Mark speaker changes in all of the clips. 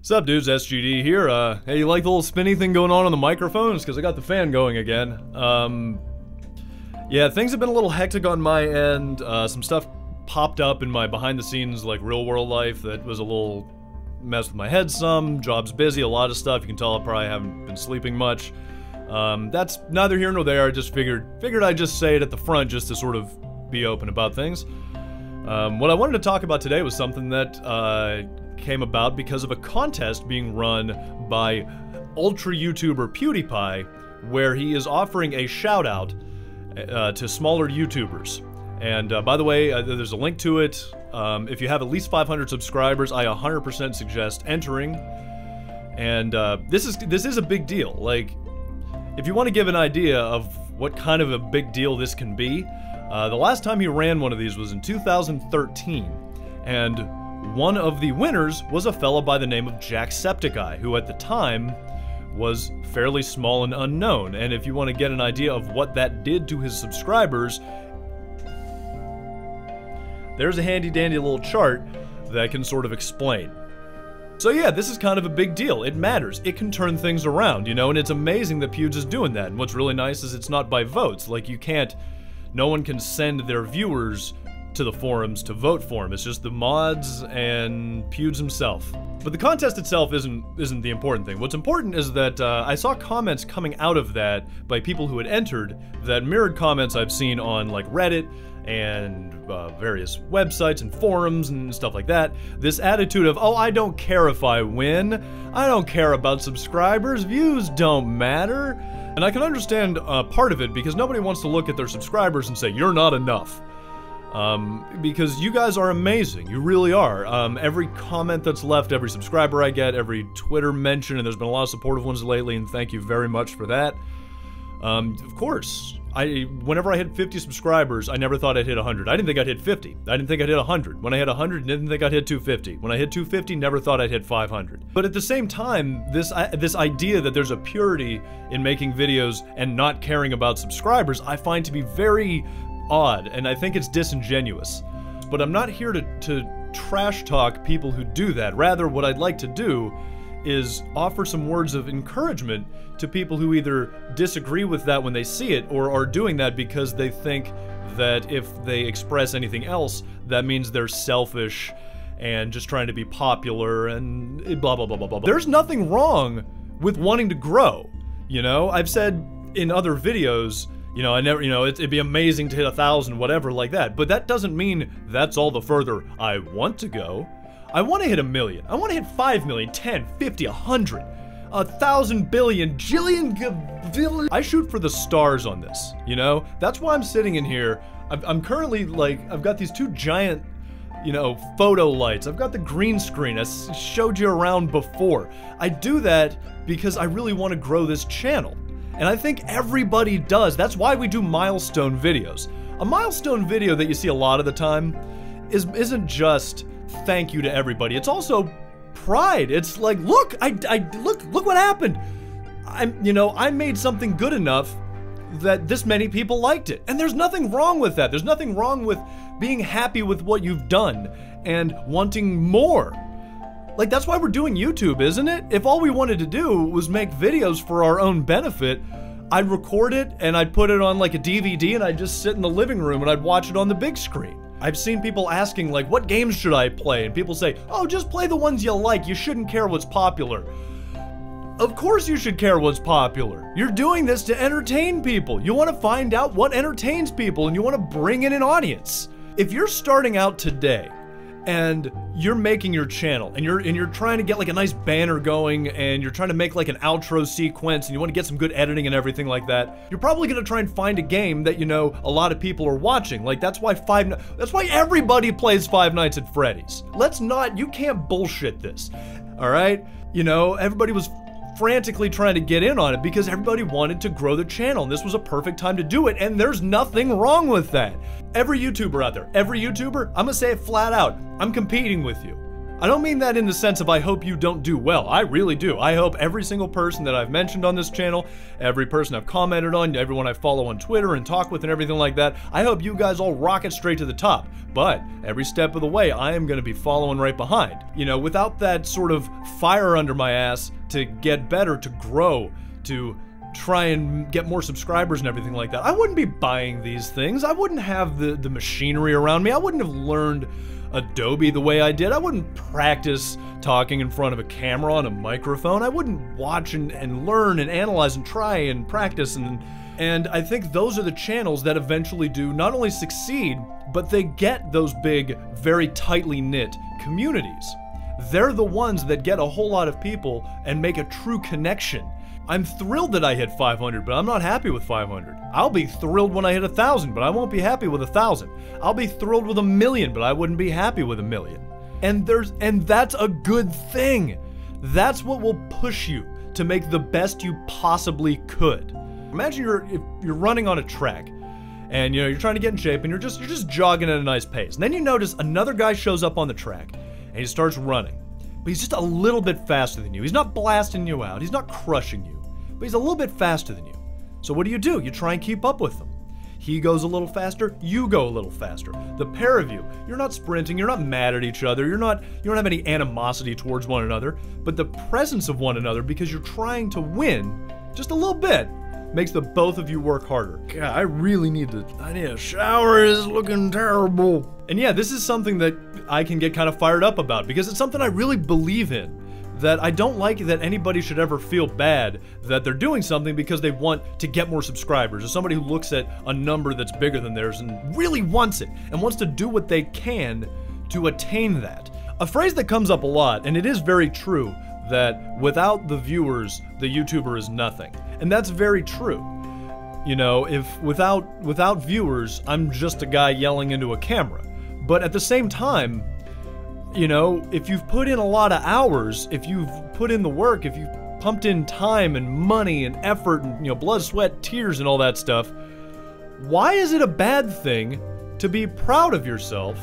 Speaker 1: Sup dudes, SGD here. Hey, you like the little spinny thing going on the microphones? Because I got the fan going again. Yeah, things have been a little hectic on my end. Some stuff popped up in my behind-the-scenes, like, real-world life that was a little messed with my head some. Job's busy, a lot of stuff. You can tell I probably haven't been sleeping much. That's neither here nor there. I just figured I'd just say it at the front just to sort of be open about things. What I wanted to talk about today was something that, came about because of a contest being run by ultra YouTuber PewDiePie, where he is offering a shout out to smaller YouTubers. And by the way, there's a link to it. If you have at least 500 subscribers, I 100% suggest entering. And this is a big deal. Like, if you want to give an idea of what kind of a big deal this can be, the last time he ran one of these was in 2013, and one of the winners was a fella by the name of Jacksepticeye, who at the time was fairly small and unknown. And if you want to get an idea of what that did to his subscribers, there's a handy-dandy little chart that can sort of explain. So yeah, this is kind of a big deal. It matters. It can turn things around, you know, and it's amazing that Pewds is doing that. And what's really nice is it's not by votes. Like, no one can send their viewers to the forums to vote for him. It's just the mods and Pewds himself. But the contest itself isn't the important thing. What's important is that I saw comments coming out of that by people who had entered that mirrored comments I've seen on, like, Reddit and various websites and forums and stuff like that. This attitude of, oh, I don't care if I win, I don't care about subscribers, views don't matter. And I can understand part of it, because nobody wants to look at their subscribers and say, you're not enough. Because you guys are amazing, you really are. Every comment that's left, every subscriber I get, every Twitter mention, and there's been a lot of supportive ones lately, and thank you very much for that. Of course, whenever I hit 50 subscribers, I never thought I'd hit 100. I didn't think I'd hit 50. I didn't think I'd hit 100. When I hit 100, I didn't think I'd hit 250. When I hit 250, never thought I'd hit 500. But at the same time, this idea that there's a purity in making videos and not caring about subscribers, I find to be very odd, and I think it's disingenuous. But I'm not here to trash talk people who do that. Rather, what I'd like to do is offer some words of encouragement to people who either disagree with that when they see it, or are doing that because they think that if they express anything else, that means they're selfish and just trying to be popular and blah blah blah blah blah. There's nothing wrong with wanting to grow, you know? I've said in other videos, you know, it'd be amazing to hit 1,000, whatever, like that. But that doesn't mean that's all the further I want to go. I want to hit 1 million. I want to hit 5 million, 10, 50, 100, 1,000 billion, jillion. I shoot for the stars on this, you know? That's why I'm sitting in here. I'm currently, like, I've got these two giant, you know, photo lights. I've got the green screen. I showed you around before. I do that because I really want to grow this channel. And I think everybody does. That's why we do milestone videos. A milestone video that you see a lot of the time isn't just thank you to everybody. It's also pride. It's like, look, look what happened. I made something good enough that this many people liked it. And there's nothing wrong with that. There's nothing wrong with being happy with what you've done and wanting more. Like, that's why we're doing YouTube, isn't it? If all we wanted to do was make videos for our own benefit, I'd record it and I'd put it on like a DVD and I'd just sit in the living room and I'd watch it on the big screen. I've seen people asking, like, what games should I play? And people say, oh, just play the ones you like. You shouldn't care what's popular. Of course you should care what's popular. You're doing this to entertain people. You want to find out what entertains people and you want to bring in an audience. If you're starting out today and you're making your channel, and you're trying to get like a nice banner going, and you're trying to make like an outro sequence, and you want to get some good editing and everything like that, you're probably gonna try and find a game that, you know, a lot of people are watching. Like, that's why everybody plays Five Nights at Freddy's. You can't bullshit this, all right? You know, everybody was frantically trying to get in on it because everybody wanted to grow the channel, and this was a perfect time to do it, and there's nothing wrong with that. Every YouTuber out there, every YouTuber, I'm gonna say it flat out, I'm competing with you. I don't mean that in the sense of I hope you don't do well. I really do. I hope every single person that I've mentioned on this channel, every person I've commented on, everyone I follow on Twitter and talk with and everything like that, I hope you guys all rocket straight to the top. But every step of the way, I am going to be following right behind. You know, without that sort of fire under my ass to get better, to grow, to try and get more subscribers and everything like that, I wouldn't be buying these things. I wouldn't have the machinery around me. I wouldn't have learned Adobe the way I did. I wouldn't practice talking in front of a camera on a microphone. I wouldn't watch and learn and analyze and try and practice, and I think those are the channels that eventually do not only succeed, but they get those big, very tightly knit communities. They're the ones that get a whole lot of people and make a true connection. I'm thrilled that I hit 500, but I'm not happy with 500. I'll be thrilled when I hit 1,000, but I won't be happy with 1,000. I'll be thrilled with 1,000,000, but I wouldn't be happy with 1,000,000. And that's a good thing. That's what will push you to make the best you possibly could. Imagine if you're running on a track, and you know you're trying to get in shape, and you're just jogging at a nice pace. And then you notice another guy shows up on the track, and he starts running. But he's just a little bit faster than you. He's not blasting you out. He's not crushing you. But he's a little bit faster than you. So what do? You try and keep up with him. He goes a little faster, you go a little faster. The pair of you, you're not sprinting, you're not mad at each other, you don't have any animosity towards one another, but the presence of one another, because you're trying to win just a little bit, makes the both of you work harder. God, I need a shower, it's looking terrible. And yeah, this is something that I can get kind of fired up about, because it's something I really believe in. That I don't like that anybody should ever feel bad that they're doing something because they want to get more subscribers, or somebody who looks at a number that's bigger than theirs and really wants it, and wants to do what they can to attain that. A phrase that comes up a lot, and it is very true, that without the viewers, the YouTuber is nothing. And that's very true. You know, if without viewers, I'm just a guy yelling into a camera. But at the same time, you know, if you've put in a lot of hours, if you've put in the work, if you've pumped in time and money and effort and, you know, blood, sweat, tears and all that stuff, why is it a bad thing to be proud of yourself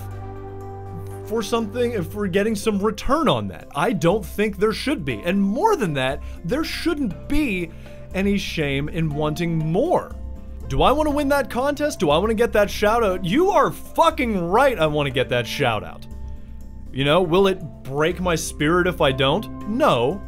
Speaker 1: for something, for getting some return on that? I don't think there should be. And more than that, there shouldn't be any shame in wanting more. Do I want to win that contest? Do I want to get that shout out? You are fucking right, I want to get that shout out. You know, will it break my spirit if I don't? No.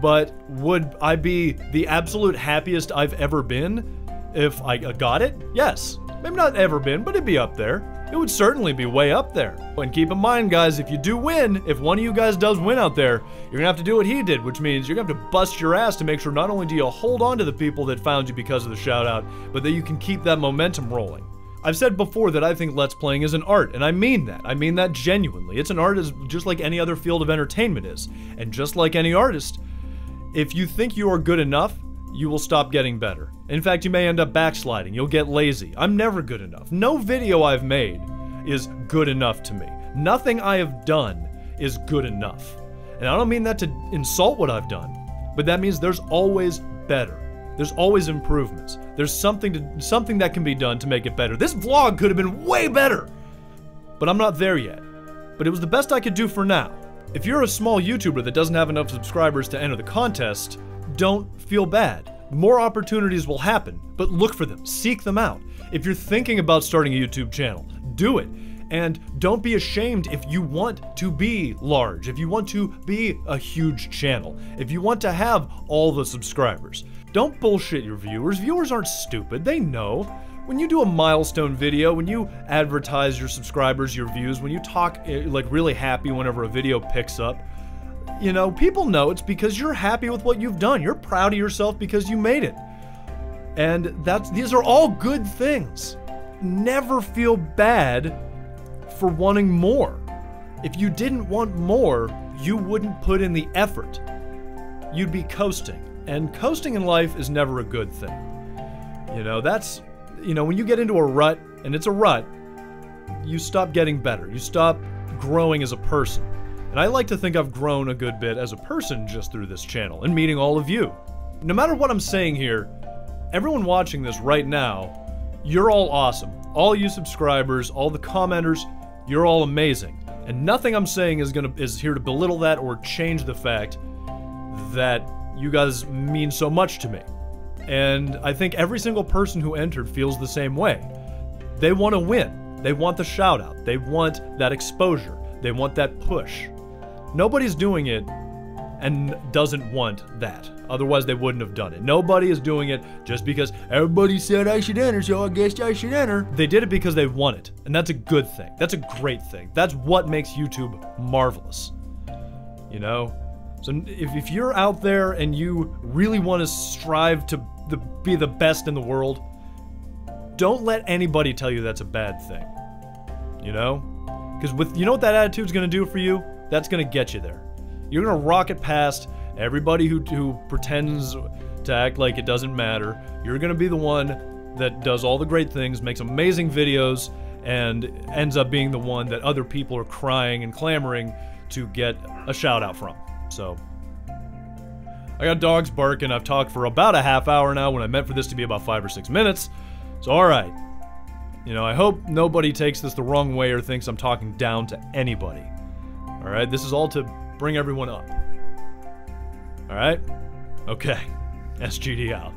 Speaker 1: But would I be the absolute happiest I've ever been if I got it? Yes. Maybe not ever been, but it'd be up there. It would certainly be way up there. And keep in mind, guys, if you do win, if one of you guys does win out there, you're gonna have to do what he did, which means you're gonna have to bust your ass to make sure not only do you hold on to the people that found you because of the shout out, but that you can keep that momentum rolling. I've said before that I think Let's Playing is an art, and I mean that. I mean that genuinely. It's an art just like any other field of entertainment is. And just like any artist, if you think you are good enough, you will stop getting better. In fact, you may end up backsliding. You'll get lazy. I'm never good enough. No video I've made is good enough to me. Nothing I have done is good enough. And I don't mean that to insult what I've done, but that means there's always better. There's always improvements. There's something that can be done to make it better. This vlog could have been way better, but I'm not there yet. But it was the best I could do for now. If you're a small YouTuber that doesn't have enough subscribers to enter the contest, don't feel bad. More opportunities will happen, but look for them, seek them out. If you're thinking about starting a YouTube channel, do it. And don't be ashamed if you want to be large, if you want to be a huge channel, if you want to have all the subscribers. Don't bullshit your viewers. Viewers aren't stupid, they know. When you do a milestone video, when you advertise your subscribers, your views, when you talk like really happy whenever a video picks up, you know, people know it's because you're happy with what you've done. You're proud of yourself because you made it. And these are all good things. Never feel bad for wanting more. If you didn't want more, you wouldn't put in the effort. You'd be coasting. And coasting in life is never a good thing. You know, when you get into a rut, and it's a rut, you stop getting better. You stop growing as a person. And I like to think I've grown a good bit as a person just through this channel and meeting all of you. No matter what I'm saying here, everyone watching this right now, you're all awesome. All you subscribers, all the commenters, you're all amazing. And nothing I'm saying is here to belittle that or change the fact that you guys mean so much to me. And I think every single person who entered feels the same way. They want to win. They want the shout out. They want that exposure. They want that push. Nobody's doing it and doesn't want that. Otherwise they wouldn't have done it. Nobody is doing it just because everybody said I should enter, so I guess I should enter. They did it because they want it, and that's a good thing. That's a great thing. That's what makes YouTube marvelous. You know? So if you're out there and you really want to strive to be the best in the world, don't let anybody tell you that's a bad thing. You know? Because you know what that attitude's gonna do for you? That's gonna get you there. You're gonna rocket past everybody who pretends to act like it doesn't matter. You're gonna be the one that does all the great things, makes amazing videos, and ends up being the one that other people are crying and clamoring to get a shout out from. So, I got dogs barking. I've talked for about a half hour now when I meant for this to be about 5 or 6 minutes. So alright. You know, I hope nobody takes this the wrong way or thinks I'm talking down to anybody. Alright, this is all to bring everyone up. Alright? Okay. SGD out.